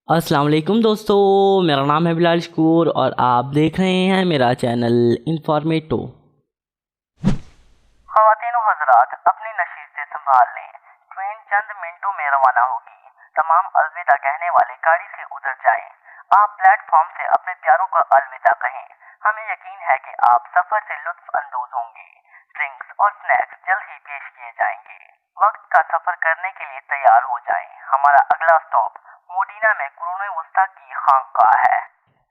अस्सलाम वालेकुम दोस्तों, मेरा नाम है बिलाल शकूर और आप देख रहे हैं मेरा चैनल इन्फॉर्मेटो। ख़वातीन व हज़रात, अपनी नशीब से संभाल लें। ट्रेन चंद मिनटों में रवाना होगी। तमाम अलविदा कहने वाले गाड़ी से उतर जाएं। आप प्लेटफॉर्म से अपने प्यारों को अलविदा कहें। हमें यकीन है कि आप सफ़र से लुत्फ़ अंदोज़ होंगे। ड्रिंक्स और स्नैक्स जल्द ही पेश किए जाएंगे। वक्त का सफ़र करने के लिए तैयार हो जाएं। हमारा अगला स्टॉप मोडीना में कुरून वस्ता की खानकाह है।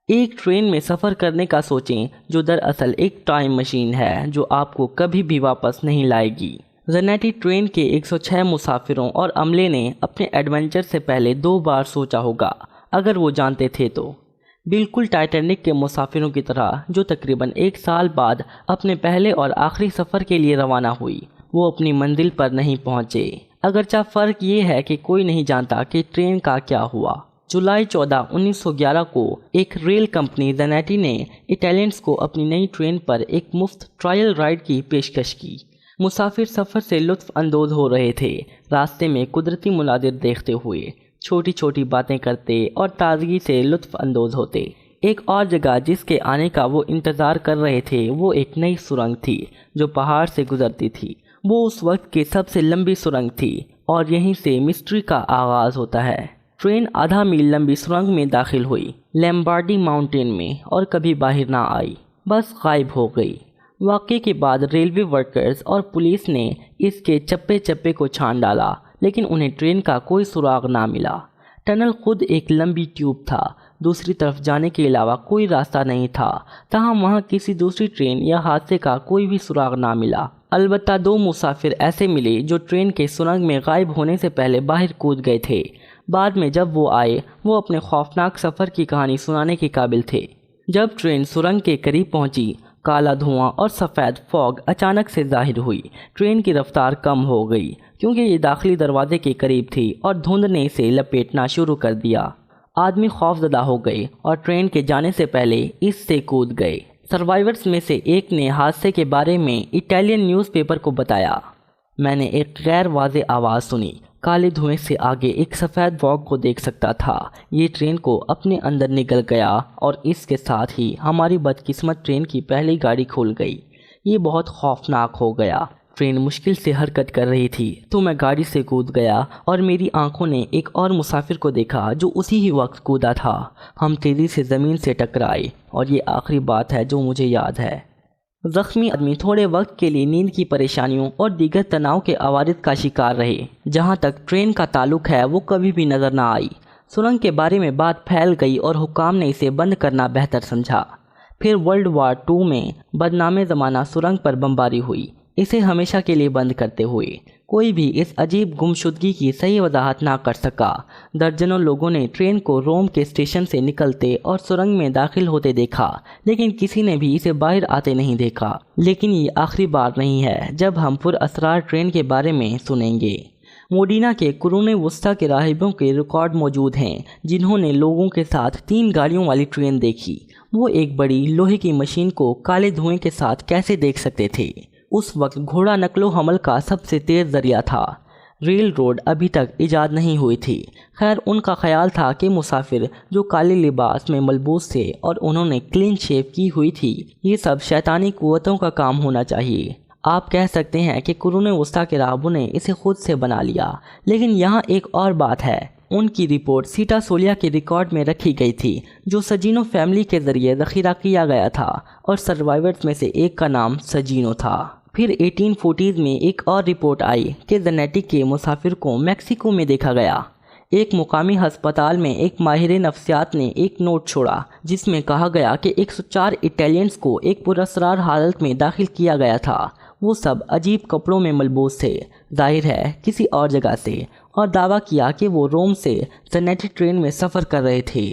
एक ट्रेन में सफ़र करने का सोचें जो दरअसल एक टाइम मशीन है जो आपको कभी भी वापस नहीं लाएगी। ज़ेनेटी ट्रेन के 106 मुसाफिरों और अमले ने अपने एडवेंचर से पहले 2 बार सोचा होगा, अगर वो जानते थे तो। बिल्कुल टाइटैनिक के मुसाफिरों की तरह जो तकरीबन 1 साल बाद अपने पहले और आखिरी सफ़र के लिए रवाना हुई, वो अपनी मंजिल पर नहीं पहुँचे। अगरचा फ़र्क ये है कि कोई नहीं जानता कि ट्रेन का क्या हुआ। जुलाई 14, 1911 को एक रेल कंपनी ज़ेनेटी ने इटालियंस को अपनी नई ट्रेन पर एक मुफ्त ट्रायल राइड की पेशकश की। मुसाफिर सफ़र से लुत्फ़ अंदोज़ हो रहे थे, रास्ते में कुदरती मुनादिर देखते हुए, छोटी छोटी बातें करते और ताज़गी से लुत्फ़ अंदोज़ होते। एक और जगह जिसके आने का वो इंतज़ार कर रहे थे, वो एक नई सुरंग थी जो पहाड़ से गुजरती थी। वो उस वक्त की सबसे लंबी सुरंग थी और यहीं से मिस्ट्री का आगाज़ होता है। ट्रेन आधा मील लंबी सुरंग में दाखिल हुई, लैम्बार्डी माउंटेन में, और कभी बाहर ना आई, बस गायब हो गई। वाक़े के बाद रेलवे वर्कर्स और पुलिस ने इसके चप्पे चप्पे को छान डाला, लेकिन उन्हें ट्रेन का कोई सुराग ना मिला। टनल खुद एक लंबी ट्यूब था, दूसरी तरफ जाने के अलावा कोई रास्ता नहीं था। तहाँ वहाँ किसी दूसरी ट्रेन या हादसे का कोई भी सुराग ना मिला। अलबत्ता 2 मुसाफिर ऐसे मिले जो ट्रेन के सुरंग में गायब होने से पहले बाहर कूद गए थे। बाद में जब वो आए, वो अपने खौफनाक सफ़र की कहानी सुनाने के काबिल थे। जब ट्रेन सुरंग के करीब पहुंची, काला धुआं और सफ़ेद फॉग अचानक से ज़ाहिर हुई। ट्रेन की रफ्तार कम हो गई क्योंकि ये दाखिली दरवाजे के करीब थी और धुंध ने इसे लपेटना शुरू कर दिया। आदमी खौफजदा हो गए और ट्रेन के जाने से पहले इससे कूद गए। सर्वाइवर्स में से एक ने हादसे के बारे में इटालियन न्यूज़पेपर को बताया। मैंने एक गैर वाज़े आवाज़ सुनी। काले धुएं से आगे एक सफ़ेद फॉग को देख सकता था। ये ट्रेन को अपने अंदर निगल गया और इसके साथ ही हमारी बदकिस्मत ट्रेन की पहली गाड़ी खुल गई। ये बहुत खौफनाक हो गया। ट्रेन मुश्किल से हरकत कर रही थी तो मैं गाड़ी से कूद गया और मेरी आंखों ने एक और मुसाफिर को देखा जो उसी ही वक्त कूदा था। हम तेज़ी से ज़मीन से टकराए और ये आखिरी बात है जो मुझे याद है। ज़ख्मी आदमी थोड़े वक्त के लिए नींद की परेशानियों और दीगर तनाव के अवारिद का शिकार रहे। जहाँ तक ट्रेन का ताल्लुक है, वो कभी भी नज़र ना आई। सुरंग के बारे में बात फैल गई और हुक्काम ने इसे बंद करना बेहतर समझा। फिर वर्ल्ड वार 2 में बदनामे ज़माना सुरंग पर बमबारी हुई। इसे हमेशा के लिए बंद करते हुए कोई भी इस अजीब गुमशुदगी की सही वजाहत ना कर सका। दर्जनों लोगों ने ट्रेन को रोम के स्टेशन से निकलते और सुरंग में दाखिल होते देखा, लेकिन किसी ने भी इसे बाहर आते नहीं देखा। लेकिन ये आखिरी बार नहीं है जब हम पुरअसरार ट्रेन के बारे में सुनेंगे। मोडीना के कुरून वस्ता के राहिबों के रिकॉर्ड मौजूद हैं जिन्होंने लोगों के साथ 3 गाड़ियों वाली ट्रेन देखी। वो एक बड़ी लोहे की मशीन को काले धुएं के साथ कैसे देख सकते थे? उस वक्त घोड़ा नकलो हमल का सबसे तेज़ ज़रिया था। रेल रोड अभी तक इजाद नहीं हुई थी। खैर, उनका ख्याल था कि मुसाफिर जो काले लिबास में मलबूस थे और उन्होंने क्लीन शेव की हुई थी, ये सब शैतानी कुव्वतों का काम होना चाहिए। आप कह सकते हैं कि कुरून वस्ता के राहबों ने इसे खुद से बना लिया। लेकिन यहाँ एक और बात है। उनकी रिपोर्ट सीटा सोलिया के रिकॉर्ड में रखी गई थी जो सजीनो फैमिली के ज़रिए ज़ख़ीरा किया गया था और सर्वाइवर्स में से एक का नाम सजीनो था। फिर 1840 में एक और रिपोर्ट आई कि ज़ेनेटी के मुसाफिर को मैक्सिको में देखा गया। एक मुकामी हस्पताल में एक माहिर नफ्सियात ने एक नोट छोड़ा जिसमें कहा गया कि 104 इटालियंस को एक पुरअसरार हालत में दाखिल किया गया था। वो सब अजीब कपड़ों में मलबूस थे, जाहिर है किसी और जगह से, और दावा किया कि वो रोम से ज़ेनेटी ट्रेन में सफ़र कर रहे थे।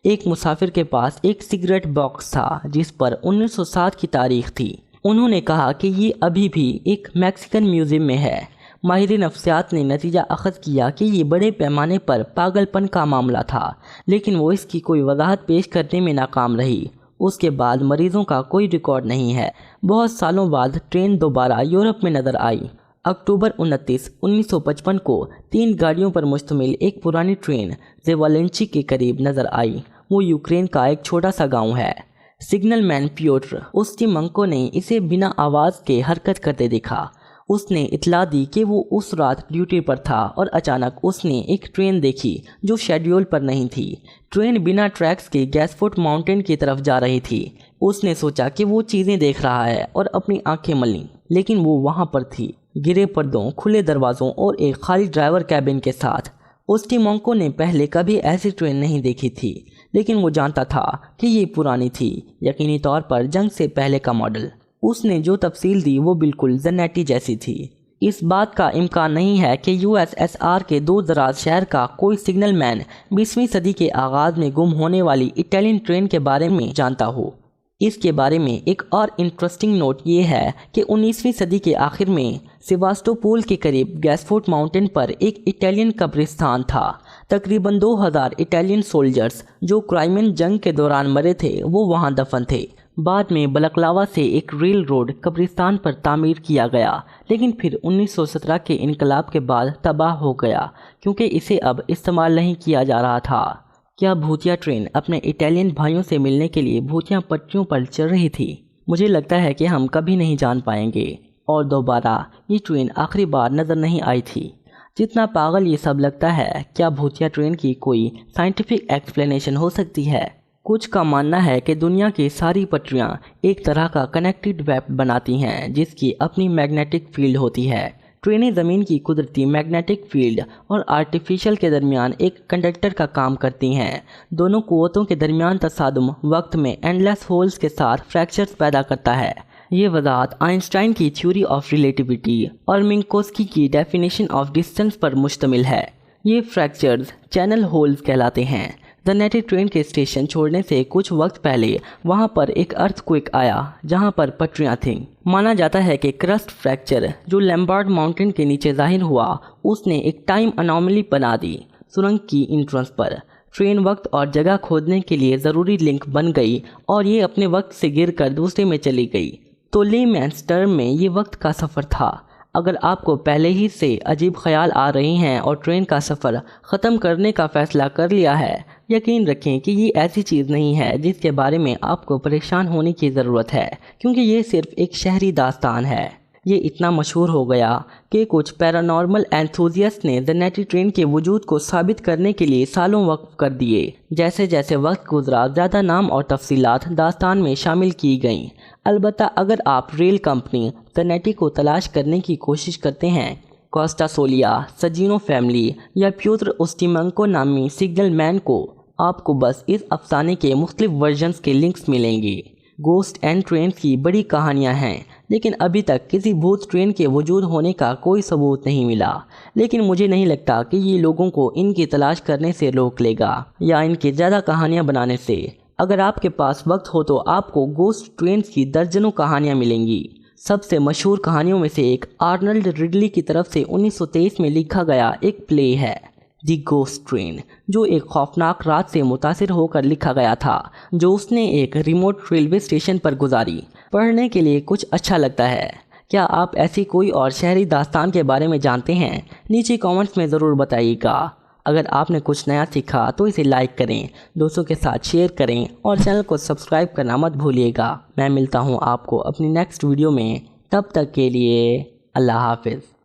एक मुसाफिर के पास एक सिगरेट बॉक्स था जिस पर 1907 की तारीख थी। उन्होंने कहा कि ये अभी भी एक मैक्सिकन म्यूज़ियम में है। माहिर नफ्सियात ने नतीजा अख़ज़ किया कि ये बड़े पैमाने पर पागलपन का मामला था, लेकिन वो इसकी कोई वजाहत पेश करने में नाकाम रही। उसके बाद मरीज़ों का कोई रिकॉर्ड नहीं है। बहुत सालों बाद ट्रेन दोबारा यूरोप में नज़र आई। अक्टूबर 29, 1955 को 3 गाड़ियों पर मुश्तमिल एक पुरानी ट्रेन ज़ेवालेंची के करीब नजर आई। वो यूक्रेन का एक छोटा सा गांव है। सिग्नल मैन प्योट्र उस्टिमेंको ने इसे बिना आवाज़ के हरकत करते देखा। उसने इतला दी कि वो उस रात ड्यूटी पर था और अचानक उसने एक ट्रेन देखी जो शेड्यूल पर नहीं थी। ट्रेन बिना ट्रैक्स के गैसफोर्ट माउंटेन की तरफ जा रही थी। उसने सोचा कि वो चीज़ें देख रहा है और अपनी आंखें मलीं, लेकिन वो वहाँ पर थी, गिरे पर्दों, खुले दरवाज़ों और एक खाली ड्राइवर कैबिन के साथ। उस्टिमेंको ने पहले कभी ऐसी ट्रेन नहीं देखी थी, लेकिन वो जानता था कि ये पुरानी थी, यकीनी तौर पर जंग से पहले का मॉडल। उसने जो तफसील दी वो बिल्कुल ज़नेटी जैसी थी। इस बात का इम्कान नहीं है कि यूएसएसआर के दूर दराज शहर का कोई सिग्नल मैन 20वीं सदी के आगाज़ में गुम होने वाली इटालियन ट्रेन के बारे में जानता हो। इसके बारे में एक और इंटरेस्टिंग नोट ये है कि 19वीं सदी के आखिर में सेवास्टोपोल के करीब गैसफोर्ट माउंटेन पर एक इटालियन कब्रिस्तान था। तकरीबन 2000 इटालियन सोल्जर्स जो क्राइमियन जंग के दौरान मरे थे वो वहाँ दफन थे। बाद में बलक्लावा से एक रेल रोड कब्रिस्तान पर तामीर किया गया, लेकिन फिर 1917 के इनकलाब के बाद तबाह हो गया क्योंकि इसे अब इस्तेमाल नहीं किया जा रहा था। क्या भूतिया ट्रेन अपने इटालियन भाइयों से मिलने के लिए भूतिया पटरियों पर चल रही थी? मुझे लगता है कि हम कभी नहीं जान पाएंगे और दोबारा ये ट्रेन आखिरी बार नज़र नहीं आई थी। जितना पागल ये सब लगता है, क्या भूतिया ट्रेन की कोई साइंटिफिक एक्सप्लेनेशन हो सकती है? कुछ का मानना है कि दुनिया की सारी पटरियां एक तरह का कनेक्टेड वेब बनाती हैं जिसकी अपनी मैग्नेटिक फील्ड होती है। ट्रेनें ज़मीन की कुदरती मैग्नेटिक फील्ड और आर्टिफिशियल के दरमियान एक कंडक्टर का काम करती हैं। दोनों क़ुव्वतों के दरमियान तसादुम वक्त में एंडलेस होल्स के साथ फ्रैक्चर्स पैदा करता है। ये वज़ाहत आइंस्टाइन की थ्योरी ऑफ रिलेटिविटी और मिन्कोस्की की डेफिनेशन ऑफ डिस्टेंस पर मुश्तमिल है। ये फ्रैक्चर्स चैनल होल्स कहलाते हैं। ज़नेटी ट्रेन के स्टेशन छोड़ने से कुछ वक्त पहले वहां पर एक अर्थक्वेक आया जहां पर पटरियां थीं। माना जाता है कि क्रस्ट फ्रैक्चर जो लैम्बार्ड माउंटेन के नीचे जाहिर हुआ उसने एक टाइम अनोमली बना दी। सुरंग की इंट्रेंस पर ट्रेन वक्त और जगह खोदने के लिए ज़रूरी लिंक बन गई और ये अपने वक्त से गिरकर दूसरे में चली गई। तो लेमैन्स टर्म में ये वक्त का सफ़र था। अगर आपको पहले ही से अजीब ख्याल आ रहे हैं और ट्रेन का सफ़र ख़त्म करने का फ़ैसला कर लिया है, यकीन रखें कि ये ऐसी चीज़ नहीं है जिसके बारे में आपको परेशान होने की ज़रूरत है, क्योंकि ये सिर्फ एक शहरी दास्तान है। ये इतना मशहूर हो गया कि कुछ पैरानॉर्मल एंथुजियास्ट ने ज़नेटी ट्रेन के वजूद को साबित करने के लिए सालों वक्फ कर दिए। जैसे जैसे वक्त गुजरा ज़्यादा नाम और तफसीलात दास्तान में शामिल की गईं। अलबत्ता अगर आप रेल कंपनी ज़नेटी को तलाश करने की कोशिश करते हैं, कोस्टा सोलिया, सजीनो फैमिली या प्योत्र उस्टिमेंको नामी सिग्नल मैन को, आपको बस इस अफसाने के मुख्तलिफ वर्जन्स के लिंक्स मिलेंगे। गोस्ट एंड ट्रेन की बड़ी कहानियां हैं, लेकिन अभी तक किसी भूत ट्रेन के वजूद होने का कोई सबूत नहीं मिला। लेकिन मुझे नहीं लगता कि ये लोगों को इनकी तलाश करने से रोक लेगा या इनकी ज़्यादा कहानियां बनाने से। अगर आपके पास वक्त हो तो आपको गोस्ट ट्रेन की दर्जनों कहानियाँ मिलेंगी। सबसे मशहूर कहानियों में से एक आर्नल्ड रिडली की तरफ से 1923 में लिखा गया एक प्ले है, दी गोस्ट ट्रेन, जो एक खौफनाक रात से मुतासिर होकर लिखा गया था जो उसने एक रिमोट रेलवे स्टेशन पर गुजारी। पढ़ने के लिए कुछ अच्छा लगता है। क्या आप ऐसी कोई और शहरी दास्तान के बारे में जानते हैं? नीचे कमेंट्स में ज़रूर बताइएगा। अगर आपने कुछ नया सीखा तो इसे लाइक करें, दोस्तों के साथ शेयर करें और चैनल को सब्सक्राइब करना मत भूलिएगा। मैं मिलता हूँ आपको अपनी नेक्स्ट वीडियो में, तब तक के लिए अल्लाह हाफिज़।